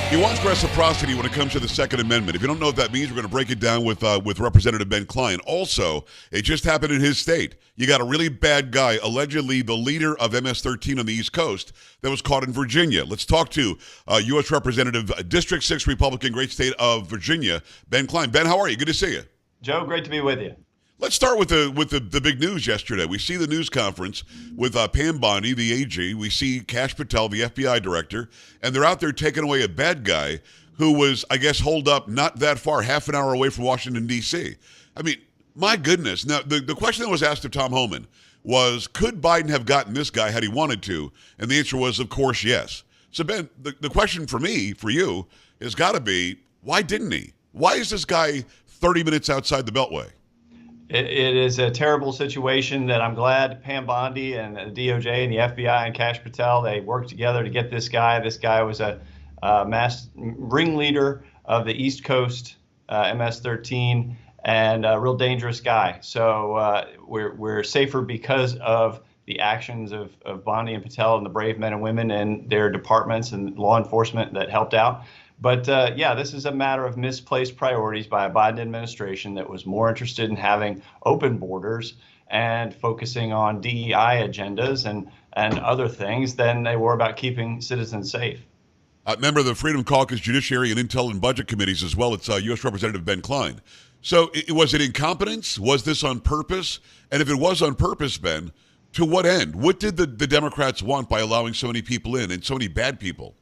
He wants reciprocity when it comes to the Second Amendment. If you don't know what that means, we're going to break it down with Representative Ben Cline. Also, it just happened in his state. You got a really bad guy, allegedly the leader of MS-13 on the East Coast, that was caught in Virginia. Let's talk to U.S. Representative, District 6 Republican, great state of Virginia, Ben Cline. Ben, how are you? Good to see you. Joe, great to be with you. Let's start with the big news yesterday. We see the news conference with Pam Bondi, the AG. We see Kash Patel, the FBI director, and they're out there taking away a bad guy who was, I guess, holed up not that far, half an hour away from Washington, D.C. I mean, my goodness. Now, the question that was asked of Tom Homan was, could Biden have gotten this guy had he wanted to? And the answer was, of course, yes. So, Ben, the question for me, for you, has got to be, why didn't he? Why is this guy 30 minutes outside the Beltway? It is a terrible situation that I'm glad Pam Bondi and the DOJ and the FBI and Kash Patel, they worked together to get this guy. This guy was a mass ringleader of the East Coast MS-13 and a real dangerous guy. So we're safer because of the actions of Bondi and Patel and the brave men and women in their departments and law enforcement that helped out. But yeah, this is a matter of misplaced priorities by a Biden administration that was more interested in having open borders and focusing on DEI agendas and other things than they were about keeping citizens safe. Member of the Freedom Caucus, Judiciary, and Intel and Budget Committees as well. It's U.S. Representative Ben Cline. So was it incompetence? Was this on purpose? And if it was on purpose, Ben, to what end? What did the Democrats want by allowing so many people in and so many bad people?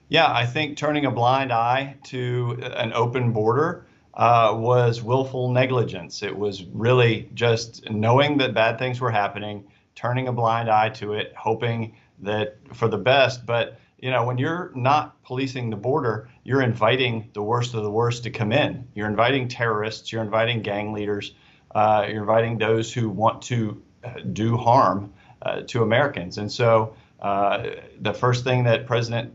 Yeah, I think turning a blind eye to an open border was willful negligence. It was really just knowing that bad things were happening, turning a blind eye to it, hoping that for the best. But, you know, when you're not policing the border, you're inviting the worst of the worst to come in. You're inviting terrorists, you're inviting gang leaders, you're inviting those who want to do harm to Americans. And so the first thing that President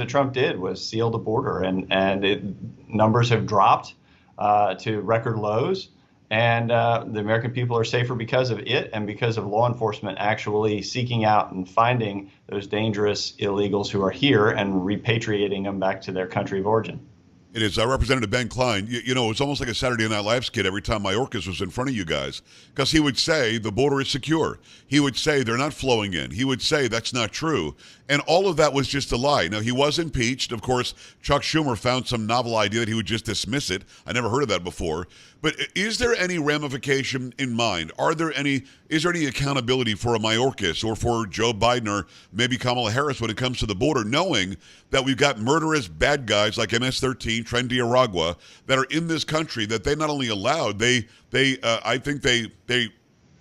Trump did was seal the border, and numbers have dropped to record lows, and the American people are safer because of it and because of law enforcement actually seeking out and finding those dangerous illegals who are here and repatriating them back to their country of origin. It is Representative Ben Cline. You know, it's almost like a Saturday Night Live skit every time Mayorkas was in front of you guys, because he would say the border is secure. He would say they're not flowing in. He would say that's not true. And all of that was just a lie. Now, he was impeached. Of course, Chuck Schumer found some novel idea that he would just dismiss it. I never heard of that before. But is there any ramification in mind? Is there any accountability for a Mayorkas or for Joe Biden or maybe Kamala Harris when it comes to the border, knowing that we've got murderous bad guys like MS-13, Tren de Aragua, that are in this country that they not only allowed, I think they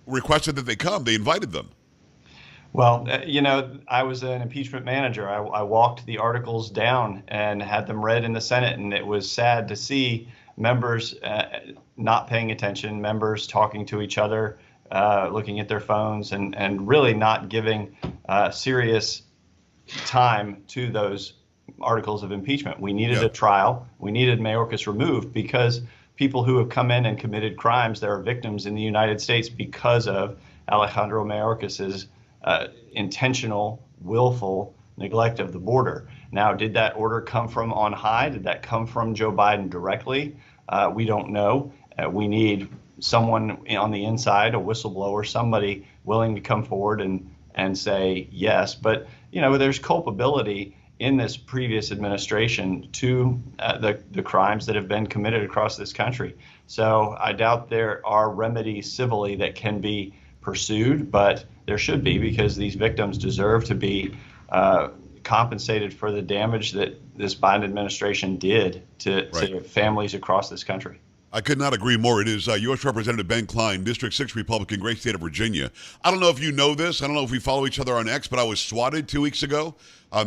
requested that they come. They invited them. Well, I was an impeachment manager. I walked the articles down and had them read in the Senate, and it was sad to see members not paying attention, members talking to each other, looking at their phones, and really not giving serious time to those articles of impeachment. We needed a trial. We needed Mayorkas removed because people who have come in and committed crimes, there are victims in the United States because of Alejandro Mayorkas's intentional, willful neglect of the border. Now, did that order come from on high? Did that come from Joe Biden directly? We don't know. We need someone on the inside, a whistleblower, somebody willing to come forward and say yes. But, there's culpability in this previous administration to the crimes that have been committed across this country. So I doubt there are remedies civilly that can be pursued, but there should be, because these victims deserve to be compensated for the damage that this Biden administration did to families across this country. I could not agree more. It is U.S. Representative Ben Cline, District 6 Republican, great state of Virginia. I don't know if you know this. I don't know if we follow each other on X, but I was swatted 2 weeks ago.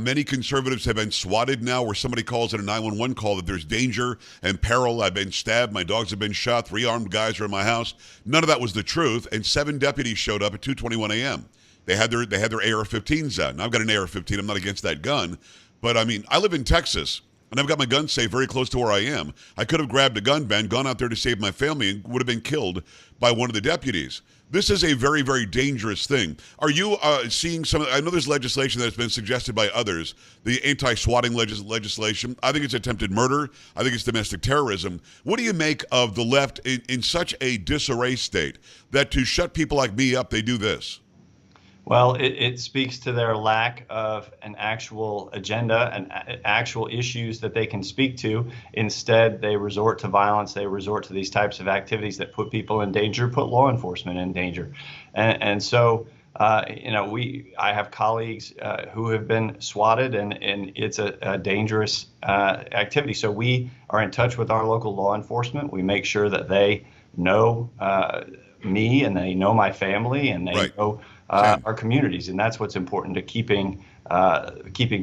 Many conservatives have been swatted now, where somebody calls it a 911 call that there's danger and peril. I've been stabbed. My dogs have been shot. 3 armed guys are in my house. None of that was the truth. And 7 deputies showed up at 2:21 a.m. They had their AR-15s out. Now, I've got an AR-15. I'm not against that gun. But, I mean, I live in Texas, and I've got my gun safe very close to where I am. I could have grabbed a gun, Ben, gone out there to save my family, and would have been killed by one of the deputies. This is a very, very dangerous thing. Are you seeing some? I know there's legislation that has been suggested by others, the anti-swatting legislation. I think it's attempted murder. I think it's domestic terrorism. What do you make of the left in such a disarray state that to shut people like me up, they do this? Well, it speaks to their lack of an actual agenda and actual issues that they can speak to. Instead, they resort to violence. They resort to these types of activities that put people in danger, put law enforcement in danger. And so, I have colleagues who have been swatted, and it's a dangerous activity. So we are in touch with our local law enforcement. We make sure that they know me, and they know my family, and they know our communities, and that's what's important to keeping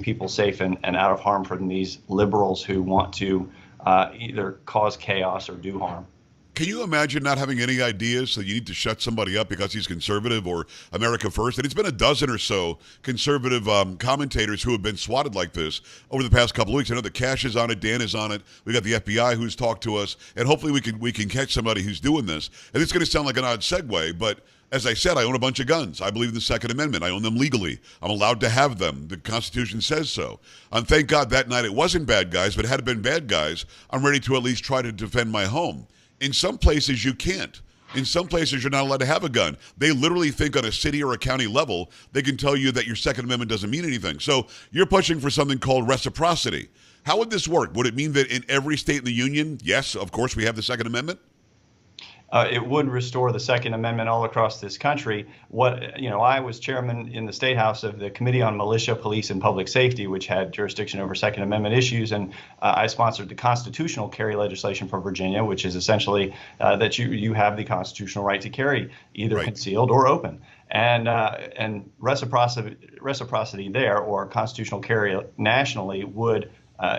people safe and out of harm from these liberals who want to either cause chaos or do harm. Can you imagine not having any ideas so you need to shut somebody up because he's conservative or America First? And it's been a dozen or so conservative commentators who have been swatted like this over the past couple of weeks. I know that Cash is on it, Dan is on it. We got the FBI who's talked to us, and hopefully we can catch somebody who's doing this. And it's going to sound like an odd segue, but as I said, I own a bunch of guns. I believe in the Second Amendment. I own them legally. I'm allowed to have them. The Constitution says so. And thank God that night it wasn't bad guys, but had it been bad guys, I'm ready to at least try to defend my home. In some places, you can't. In some places, you're not allowed to have a gun. They literally think on a city or a county level, they can tell you that your Second Amendment doesn't mean anything. So you're pushing for something called reciprocity. How would this work? Would it mean that in every state in the union, yes, of course, we have the Second Amendment? It would restore the Second Amendment all across this country. I was chairman in the State House of the Committee on Militia, Police, and Public Safety, which had jurisdiction over Second Amendment issues, and I sponsored the constitutional carry legislation for Virginia, which is essentially that you have the constitutional right to carry, either concealed or open. And reciprocity there, or constitutional carry nationally, would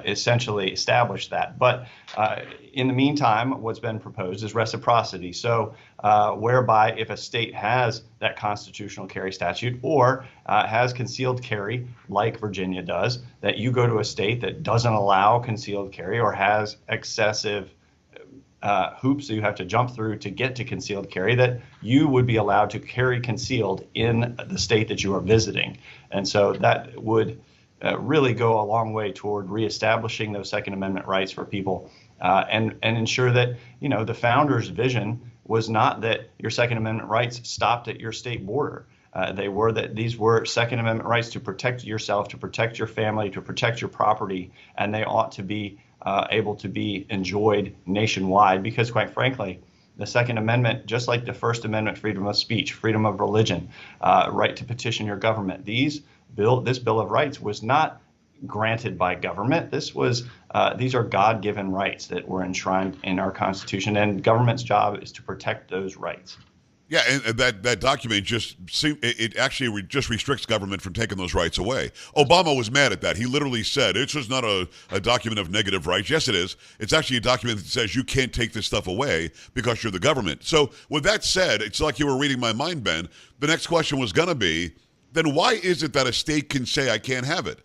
essentially establish that. But in the meantime, what's been proposed is reciprocity. So whereby if a state has that constitutional carry statute or has concealed carry like Virginia does, that you go to a state that doesn't allow concealed carry or has excessive hoops that you have to jump through to get to concealed carry, that you would be allowed to carry concealed in the state that you are visiting. And so that would really go a long way toward reestablishing those Second Amendment rights for people, and ensure that, the founders' vision was not that your Second Amendment rights stopped at your state border. These were Second Amendment rights to protect yourself, to protect your family, to protect your property, and they ought to be able to be enjoyed nationwide, because quite frankly, the Second Amendment, just like the First Amendment, freedom of speech, freedom of religion, right to petition your government, this Bill of Rights was not granted by government. These are God-given rights that were enshrined in our Constitution, and government's job is to protect those rights. Yeah, and that document just restricts government from taking those rights away. Obama was mad at that. He literally said, it's just not a document of negative rights. Yes, it is. It's actually a document that says you can't take this stuff away because you're the government. So with that said, it's like you were reading my mind, Ben. The next question was going to be, then why is it that a state can say I can't have it?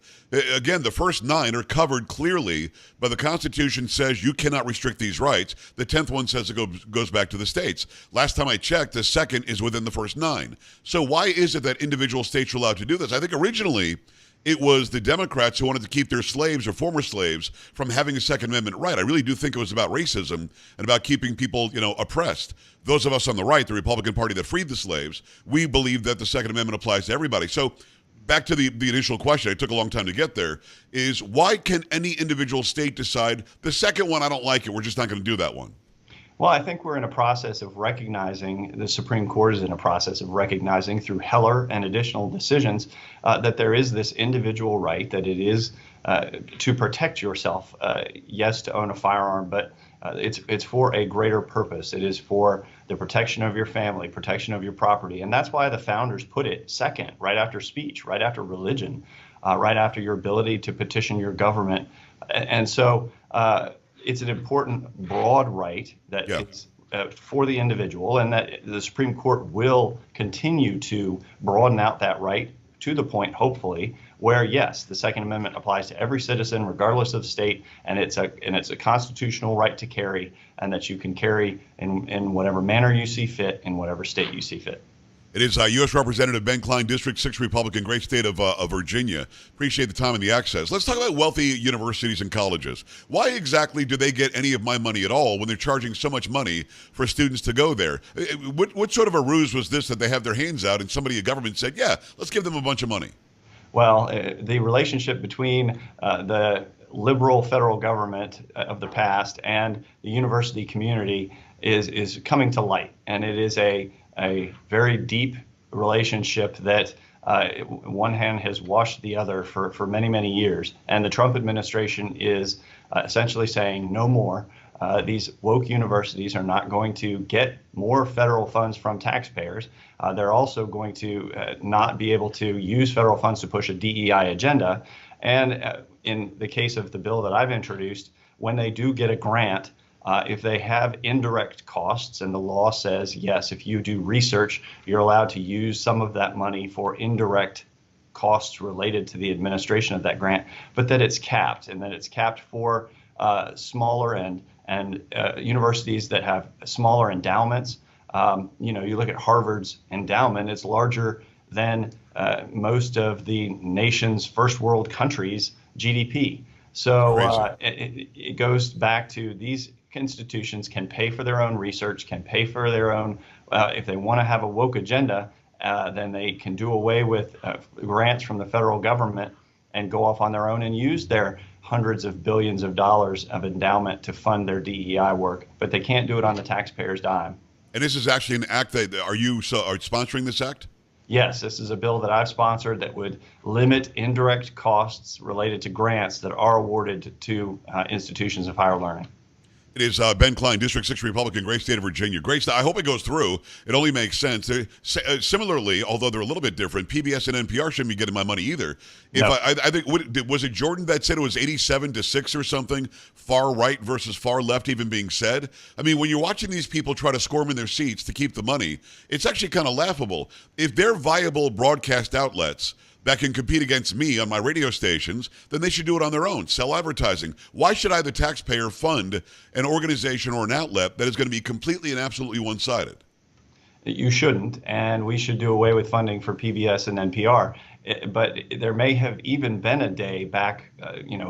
Again, the first 9 are covered clearly, but the Constitution says you cannot restrict these rights. The 10th one says it goes back to the states. Last time I checked, the second is within the first 9. So why is it that individual states are allowed to do this? I think originally it was the Democrats who wanted to keep their slaves or former slaves from having a Second Amendment right. I really do think it was about racism and about keeping people, oppressed. Those of us on the right, the Republican Party that freed the slaves, we believe that the Second Amendment applies to everybody. So back to the initial question, it took a long time to get there, is why can any individual state decide the second one, I don't like it, we're just not going to do that one? Well, I think we're in a process of recognizing, the Supreme Court is in a process of recognizing through Heller and additional decisions that there is this individual right, that it is to protect yourself, yes, to own a firearm, but it's for a greater purpose. It is for the protection of your family, protection of your property. And that's why the founders put it second, right after speech, right after religion, right after your ability to petition your government. And so it's an important broad right that is for the individual, and that the Supreme Court will continue to broaden out that right to the point, hopefully, where, yes, the Second Amendment applies to every citizen, regardless of state, and it's a constitutional right to carry, and that you can carry in whatever manner you see fit, in whatever state you see fit. It is U.S. Representative Ben Cline, District 6 Republican, great state of Virginia. Appreciate the time and the access. Let's talk about wealthy universities and colleges. Why exactly do they get any of my money at all when they're charging so much money for students to go there? What sort of a ruse was this that they have their hands out and somebody in government said, yeah, let's give them a bunch of money? Well, the relationship between the liberal federal government of the past and the university community is coming to light, and it is a very deep relationship that one hand has washed the other for many, many years. And the Trump administration is essentially saying no more. These woke universities are not going to get more federal funds from taxpayers. They're also going to not be able to use federal funds to push a DEI agenda. And in the case of the bill that I've introduced, when they do get a grant, if they have indirect costs, and the law says, yes, if you do research, you're allowed to use some of that money for indirect costs related to the administration of that grant, but that it's capped, and that it's capped for smaller and universities that have smaller endowments. You look at Harvard's endowment, it's larger than most of the nation's first world countries' GDP. So it goes back to these institutions can pay for their own research, can pay for their own, if they want to have a woke agenda, then they can do away with grants from the federal government and go off on their own and use their hundreds of billions of dollars of endowment to fund their DEI work. But they can't do it on the taxpayer's dime. And this is actually an act that, are sponsoring this act? Yes, this is a bill that I've sponsored that would limit indirect costs related to grants that are awarded to institutions of higher learning. It is Ben Cline, District 6 Republican, great state of Virginia. Great state. I hope it goes through. It only makes sense. Similarly, although they're a little bit different, PBS and NPR shouldn't be getting my money either. No. I think, was it Jordan that said it was 87-6 or something, far right versus far left even being said? I mean, when you're watching these people try to squirm in their seats to keep the money, it's actually kind of laughable. If they're viable broadcast outlets that can compete against me on my radio stations, then they should do it on their own, sell advertising. Why should I, the taxpayer, fund an organization or an outlet that is going to be completely and absolutely one-sided? You shouldn't, and we should do away with funding for PBS and NPR. But there may have even been a day back,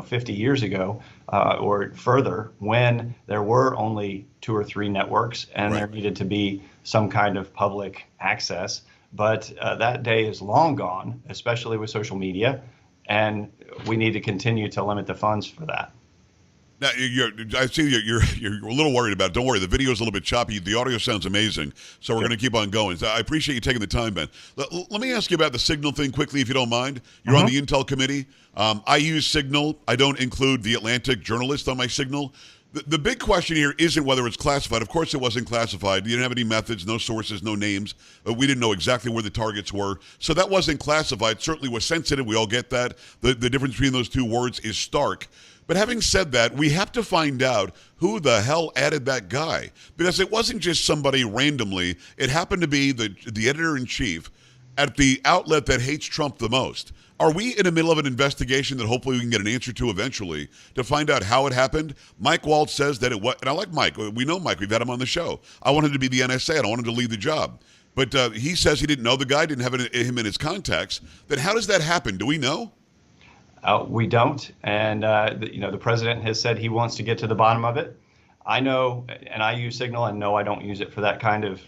50 years ago or further, when there were only 2 or 3 networks and There needed to be some kind of public access. But that day is long gone, especially with social media, and we need to continue to limit the funds for that. Now, I see you're a little worried about it. Don't worry, the video is a little bit choppy. The audio sounds amazing, so we're going to keep on going. So I appreciate you taking the time, Ben. Let me ask you about the Signal thing quickly, if you don't mind. You're on the Intel committee. I use Signal. I don't include the Atlantic journalist on my Signal. The big question here isn't whether it's classified. Of course it wasn't classified. You didn't have any methods, no sources, no names. We didn't know exactly where the targets were. So that wasn't classified. Certainly was sensitive. We all get that. The difference between those two words is stark. But having said that, we have to find out who the hell added that guy. Because it wasn't just somebody randomly. It happened to be the editor-in-chief at the outlet that hates Trump the most. Are we in the middle of an investigation that hopefully we can get an answer to eventually to find out how it happened? Mike Waltz says that it was, and I like Mike. We know Mike. We've had him on the show. I want him to be the NSA. I don't want him to lead the job. But he says he didn't know the guy, didn't have him in his contacts. Then how does that happen? Do we know? We don't. And, the president has said he wants to get to the bottom of it. I know, and I use Signal, and no, I don't use it for that kind of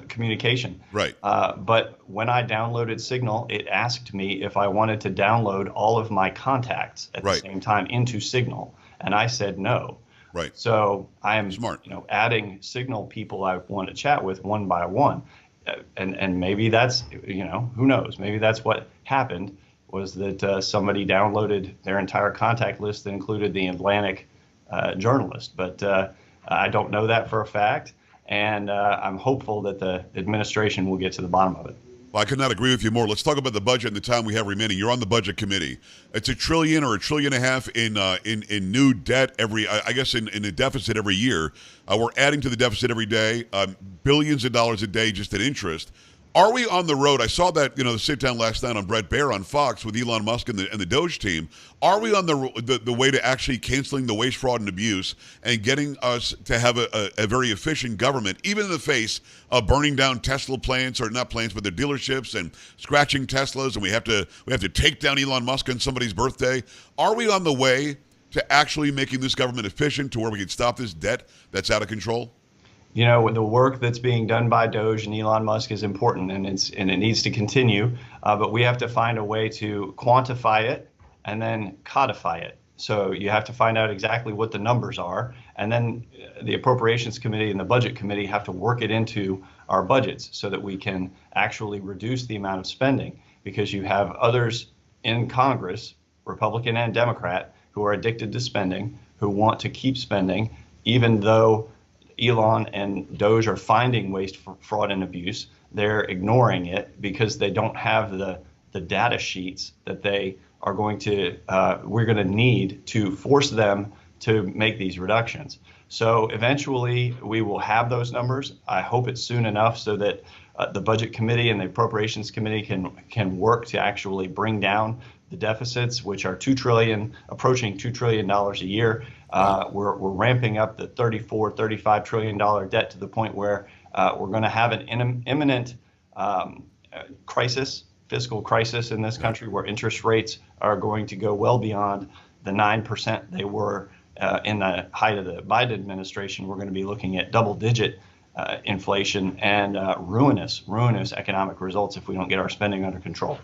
communication. Right. But when I downloaded Signal, it asked me if I wanted to download all of my contacts at the same time into Signal, and I said no. Right. So I am smart. Adding Signal people I want to chat with one by one, and maybe that's who knows? Maybe that's what happened was that somebody downloaded their entire contact list that included the Atlantic journalist, but I don't know that for a fact. And I'm hopeful that the administration will get to the bottom of it. Well, I could not agree with you more. Let's talk about the budget and the time we have remaining. You're on the budget committee. It's $1 trillion or $1.5 trillion in new debt in a deficit every year. We're adding to the deficit every day, billions of dollars a day just in interest. Are we on the road? I saw that, the sit down last night on Brett Baer on Fox with Elon Musk and the Doge team. Are we on the way to actually canceling the waste, fraud, and abuse and getting us to have a very efficient government, even in the face of burning down Tesla plants, or not plants, but their dealerships, and scratching Teslas, and we have to take down Elon Musk on somebody's birthday? Are we on the way to actually making this government efficient to where we can stop this debt that's out of control? The work that's being done by Doge and Elon Musk is important, and it needs to continue. But we have to find a way to quantify it and then codify it. So you have to find out exactly what the numbers are, and then the Appropriations Committee and the Budget Committee have to work it into our budgets so that we can actually reduce the amount of spending. Because you have others in Congress, Republican and Democrat, who are addicted to spending, who want to keep spending, even though Elon and Doge are finding waste, fraud, and abuse. They're ignoring it because they don't have the data sheets that we're going to need to force them to make these reductions. So eventually we will have those numbers. I hope it's soon enough so that the Budget Committee and the Appropriations Committee can work to actually bring down the deficits, which are approaching $2 trillion a year. We're ramping up the $34-35 trillion debt to the point where we're going to have an imminent fiscal crisis in this country, where interest rates are going to go well beyond the 9% they were in the height of the Biden administration. We're going to be looking at double-digit inflation and ruinous economic results if we don't get our spending under control.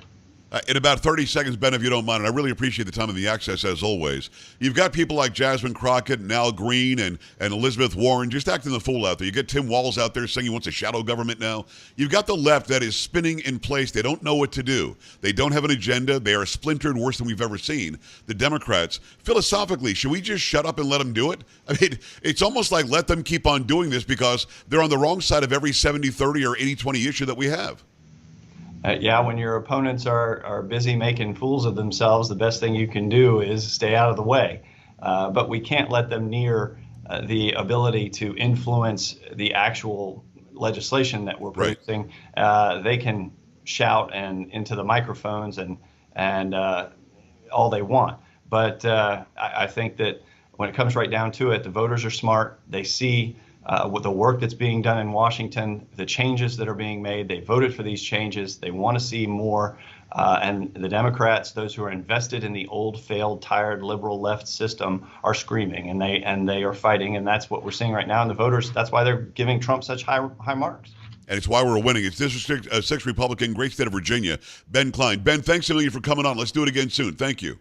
In about 30 seconds, Ben, if you don't mind, and I really appreciate the time and the access as always. You've got people like Jasmine Crockett and Al Green and Elizabeth Warren just acting the fool out there. You get Tim Walz out there saying he wants a shadow government now. You've got the left that is spinning in place. They don't know what to do. They don't have an agenda. They are splintered worse than we've ever seen. The Democrats, philosophically, should we just shut up and let them do it? I mean, it's almost like let them keep on doing this because they're on the wrong side of every 70-30 or 80-20 issue that we have. When your opponents are busy making fools of themselves, the best thing you can do is stay out of the way. But we can't let them near the ability to influence the actual legislation that we're producing. Right. They can shout into the microphones and all they want. But I think that when it comes right down to it, the voters are smart. They see with the work that's being done in Washington, the changes that are being made. They voted for these changes. They want to see more. And the Democrats, those who are invested in the old, failed, tired, liberal left system, are screaming, and they are fighting. And that's what we're seeing right now. And the voters, that's why they're giving Trump such high marks. And it's why we're winning. It's District 6 Republican, great state of Virginia, Ben Cline. Ben, thanks a million for coming on. Let's do it again soon. Thank you.